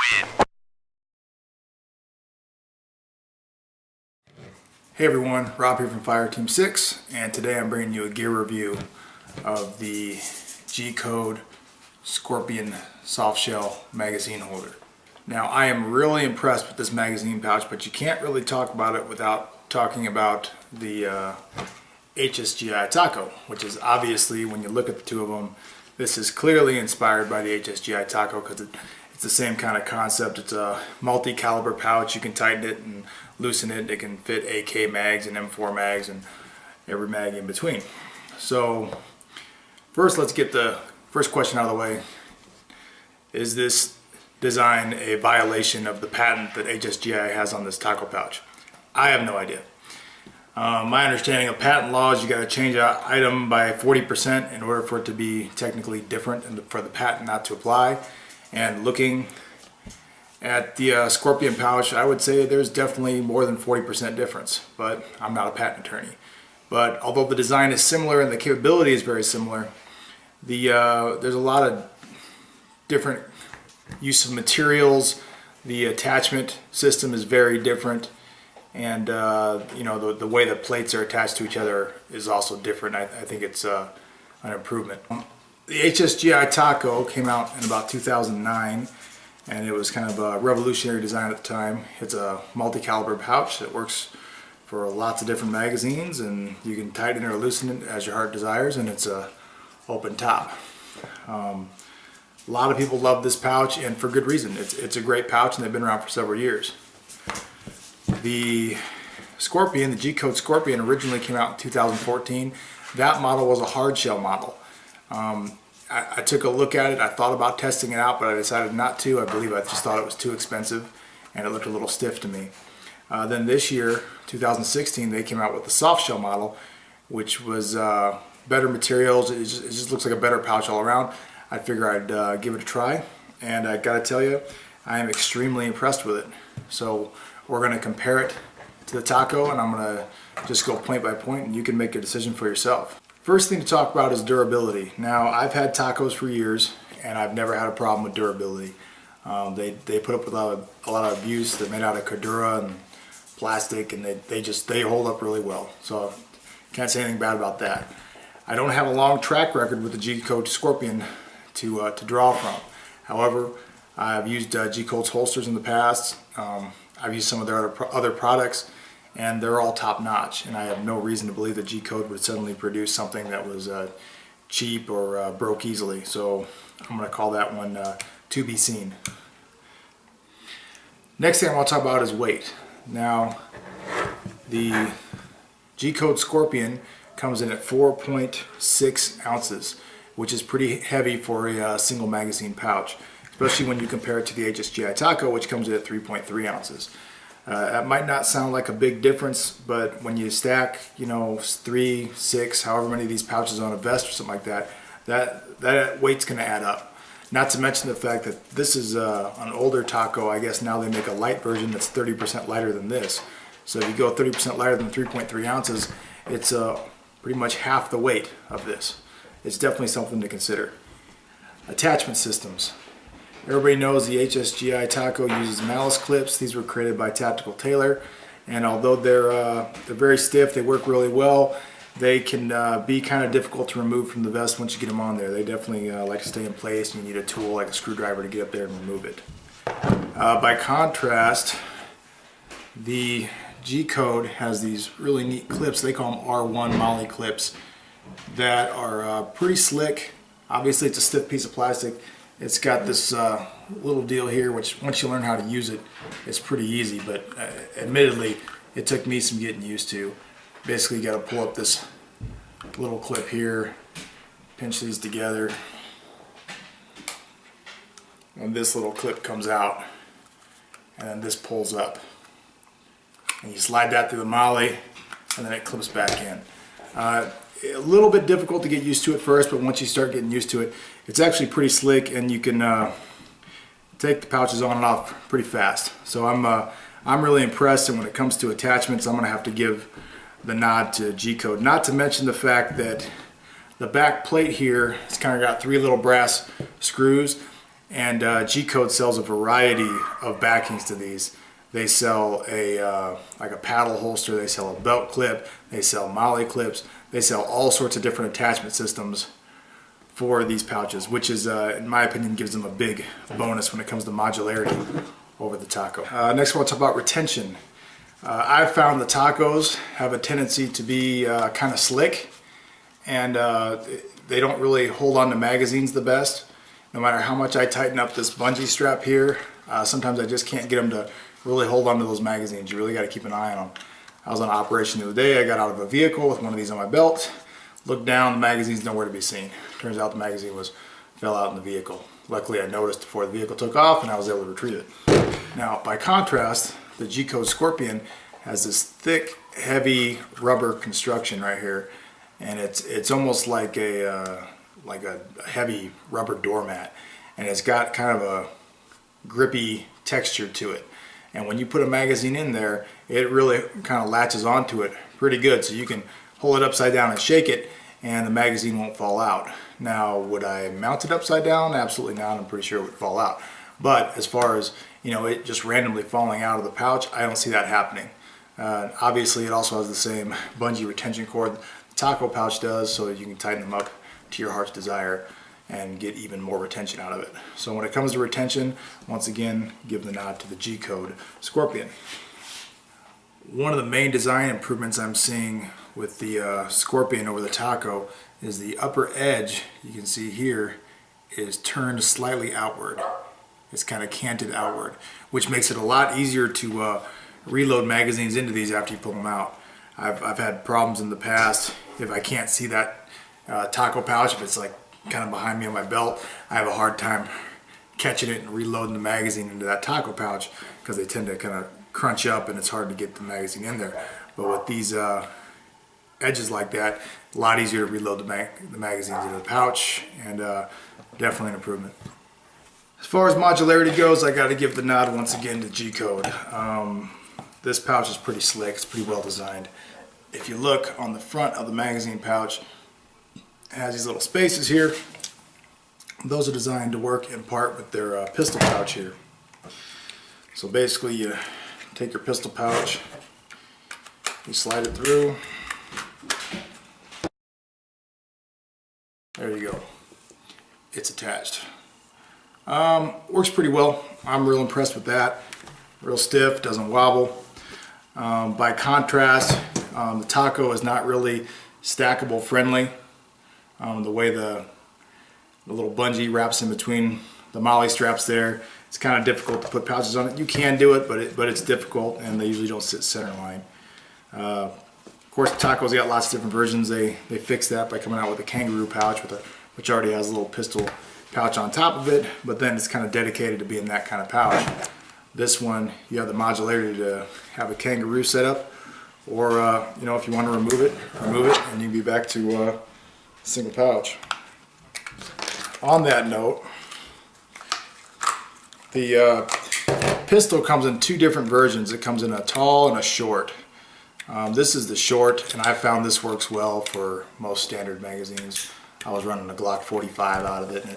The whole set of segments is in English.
Hey everyone, Rob here from Fire Team 6, and today I'm bringing you a gear review of the G-Code Scorpion soft shell magazine holder. Now I am really impressed with this magazine pouch, but you can't really talk about it without talking about the HSGI Taco, which is obviously, when you look at the two of them, this is clearly inspired by the HSGI Taco because it's the same kind of concept. It's a multi-caliber pouch. You can tighten it and loosen it. It can fit AK mags and M4 mags and every mag in between. So first, let's get the first question out of the way. Is this design a violation of the patent that HSGI has on this taco pouch? I have no idea. My understanding of patent law is you got to change an item by 40% in order for it to be technically different and for the patent not to apply. And looking at the Scorpion pouch, I would say there's definitely more than 40% difference, but I'm not a patent attorney. But although the design is similar and the capability is very similar, there's a lot of different use of materials. The attachment system is very different. And you know, the way the plates are attached to each other is also different. I think it's an improvement. The HSGI Taco came out in about 2009, and it was kind of a revolutionary design at the time. It's a multi-caliber pouch that works for lots of different magazines, and you can tighten or loosen it as your heart desires, and it's a open top. A lot of people love this pouch, and for good reason. It's a great pouch, and they've been around for several years. The Scorpion, the G-Code Scorpion, originally came out in 2014. That model was a hard shell model. I took a look at it. I thought about testing it out, but I decided not to. I believe I just thought it was too expensive and it looked a little stiff to me. Then this year, 2016, they came out with the soft shell model, which was better materials. It just looks like a better pouch all around. I figure I'd give it a try, and I gotta tell you, I am extremely impressed with it. So we're going to compare it to the Taco, and I'm going to just go point by point, and you can make a decision for yourself. First thing to talk about is durability. Now, I've had Tacos for years, and I've never had a problem with durability. They put up with a lot of abuse. They're made out of Cordura and plastic, and they hold up really well. So can't say anything bad about that. I don't have a long track record with the G-Code Scorpion to draw from. However, I've used G-Code's holsters in the past. I've used some of their other products, and they're all top-notch, and I have no reason to believe that G-Code would suddenly produce something that was cheap or broke easily. So I'm going to call that one to be seen. Next thing I want to talk about is weight. Now, the G-Code Scorpion comes in at 4.6 ounces, which is pretty heavy for a single magazine pouch, especially when you compare it to the HSGI Taco, which comes in at 3.3 ounces. That might not sound like a big difference, but when you stack, you know, 3, 6, however many of these pouches on a vest or something like that, that weight's going to add up. Not to mention the fact that this is an older Taco. I guess now they make a light version that's 30% lighter than this. So if you go 30% lighter than 3.3 ounces, it's pretty much half the weight of this. It's definitely something to consider. Attachment systems. Everybody knows the HSGI Taco uses Moly Clips. These were created by Tactical Tailor, and although they're very stiff, they work really well. They can be kind of difficult to remove from the vest once you get them on there. They definitely like to stay in place, and you need a tool like a screwdriver to get up there and remove it. By contrast, the G-Code has these really neat clips. They call them R1 Moly Clips that are pretty slick. Obviously, it's a stiff piece of plastic. It's got this little deal here, which once you learn how to use it, it's pretty easy, but admittedly, it took me some getting used to. Basically, you got to pull up this little clip here, pinch these together, and this little clip comes out, and then this pulls up. And you slide that through the Moly, and then it clips back in. A little bit difficult to get used to at first, but once you start getting used to it, it's actually pretty slick, and you can take the pouches on and off pretty fast. So I'm really impressed, and when it comes to attachments, I'm going to have to give the nod to G-Code. Not to mention the fact that the back plate here, it's kind of got 3 little brass screws, And G-Code sells a variety of backings to these. They sell like a paddle holster, they sell a belt clip, they sell Moly Clips, they sell all sorts of different attachment systems for these pouches, which is, in my opinion, gives them a big bonus when it comes to modularity over the Taco. Next, I want to talk about retention. I've found the Tacos have a tendency to be kind of slick, and they don't really hold on to magazines the best. No matter how much I tighten up this bungee strap here, sometimes I just can't get them to really hold on to those magazines. You really got to keep an eye on them. I was on operation the other day. I got out of a vehicle with one of these on my belt, looked down, the magazine's nowhere to be seen. Turns out the magazine fell out in the vehicle. Luckily I noticed before the vehicle took off and I was able to retrieve it. Now by contrast, the G-Code Scorpion has this thick, heavy rubber construction right here, and it's almost like a heavy rubber doormat, and it's got kind of a grippy texture to it. And when you put a magazine in there, it really kind of latches onto it pretty good, so you can hold it upside down and shake it and the magazine won't fall out. Now, would I mount it upside down? Absolutely not. I'm pretty sure it would fall out. But as far as, you know, it just randomly falling out of the pouch, I don't see that happening. Obviously, it also has the same bungee retention cord the Taco pouch does, so you can tighten them up to your heart's desire and get even more retention out of it. So when it comes to retention, once again, give the nod to the G-Code Scorpion. One of the main design improvements I'm seeing with the Scorpion over the Taco is the upper edge, you can see here, is turned slightly outward. It's kind of canted outward, which makes it a lot easier to reload magazines into these after you pull them out. I've had problems in the past if I can't see that Taco pouch, if it's like kind of behind me on my belt, I have a hard time catching it and reloading the magazine into that Taco pouch because they tend to kind of crunch up and it's hard to get the magazine in there. But with these edges like that, a lot easier to reload the magazines into the pouch, and definitely an improvement. As far as modularity goes, I got to give the nod once again to G-Code. This pouch is pretty slick, it's pretty well designed. If you look on the front of the magazine pouch, it has these little spaces here. Those are designed to work in part with their pistol pouch here. So basically you take your pistol pouch, you slide it through. There you go. It's attached. Works pretty well. I'm real impressed with that. Real stiff, doesn't wobble. By contrast, the Taco is not really stackable friendly. The way the little bungee wraps in between the Moly straps there, it's kind of difficult to put pouches on it. You can do it, but it's difficult, and they usually don't sit center line. Of course, the Taco's got lots of different versions. They fixed that by coming out with a kangaroo pouch which already has a little pistol pouch on top of it, but then it's kind of dedicated to being that kind of pouch. This one, you have the modularity to have a kangaroo setup, or you know, if you want to remove it, and you can be back to a single pouch. On that note, the pistol comes in two different versions. It comes in a tall and a short. This is the short, and I found this works well for most standard magazines. I was running a Glock 45 out of it, and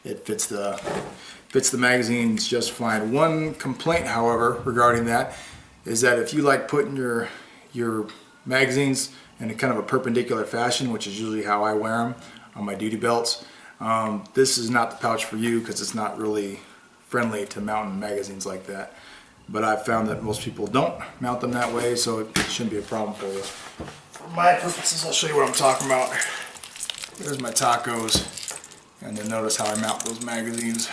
it fits the magazines just fine. One complaint, however, regarding that is that if you like putting your magazines in a kind of a perpendicular fashion, which is usually how I wear them on my duty belts, this is not the pouch for you because it's not really friendly to mounting magazines like that. But I've found that most people don't mount them that way, so it shouldn't be a problem for you. For my purposes, I'll show you what I'm talking about. There's my Tacos, and then notice how I mount those magazines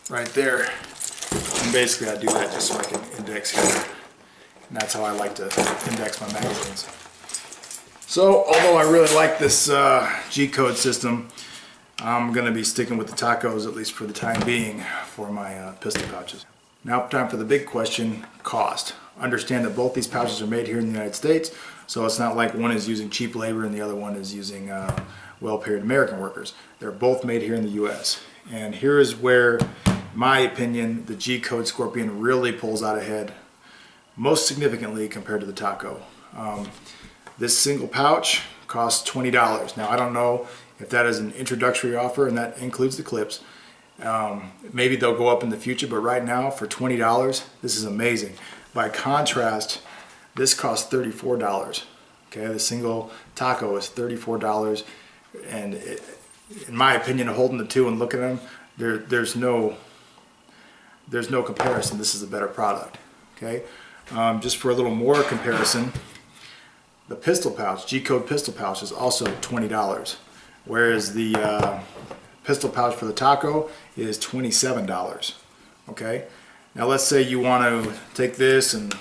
right there. And basically I do that just so I can index here. And that's how I like to index my magazines. So, although I really like this G-Code system, I'm going to be sticking with the Tacos, at least for the time being, for my pistol pouches. Now time for the big question, cost. Understand that both these pouches are made here in the United States, so it's not like one is using cheap labor and the other one is using well-paid American workers. They're both made here in the US. And here is where, in my opinion, the G-Code Scorpion really pulls out ahead, most significantly compared to the Taco. This single pouch costs $20. Now I don't know if that is an introductory offer and that includes the clips. Maybe they'll go up in the future, but right now for $20, this is amazing. By contrast, this costs $34. Okay, the single taco is $34, and in my opinion, holding the two and looking at them, there's no comparison. This is a better product. Okay, just for a little more comparison, the pistol pouch, G-Code pistol pouch, is also $20, whereas the pistol pouch for the taco is $27. Okay, now let's say you want to take this and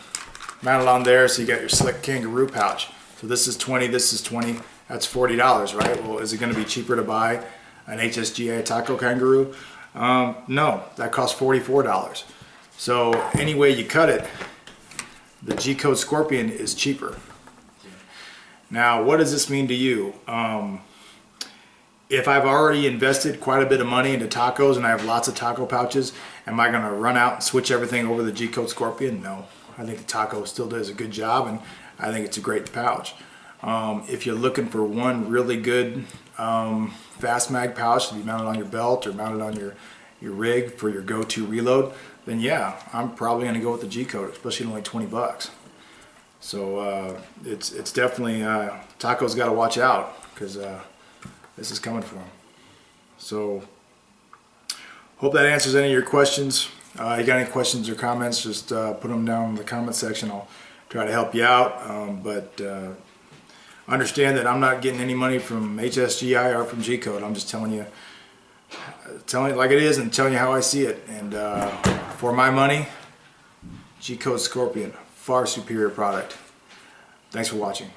mount it on there, so you got your slick kangaroo pouch. So this is 20, this is 20, that's $40, right? Well, is it going to be cheaper to buy an HSGI Taco kangaroo? No, that costs $44. So any way you cut it, the G-Code Scorpion is cheaper. Now, what does this mean to you? If I've already invested quite a bit of money into tacos and I have lots of taco pouches, am I going to run out and switch everything over to the G-Code Scorpion? No. I think the taco still does a good job, and I think it's a great pouch. If you're looking for one really good fast mag pouch to be mounted on your belt or mounted on your rig for your go-to reload, then yeah, I'm probably going to go with the G-Code, especially at only 20 bucks. So it's definitely, Taco's got to watch out, because this is coming for them. So hope that answers any of your questions. You got any questions or comments, just put them down in the comment section. I'll try to help you out, but understand that I'm not getting any money from HSGI or from G-Code. I'm just telling you like it is and telling you how I see it. And for my money, G-Code Scorpion, far superior product. Thanks for watching.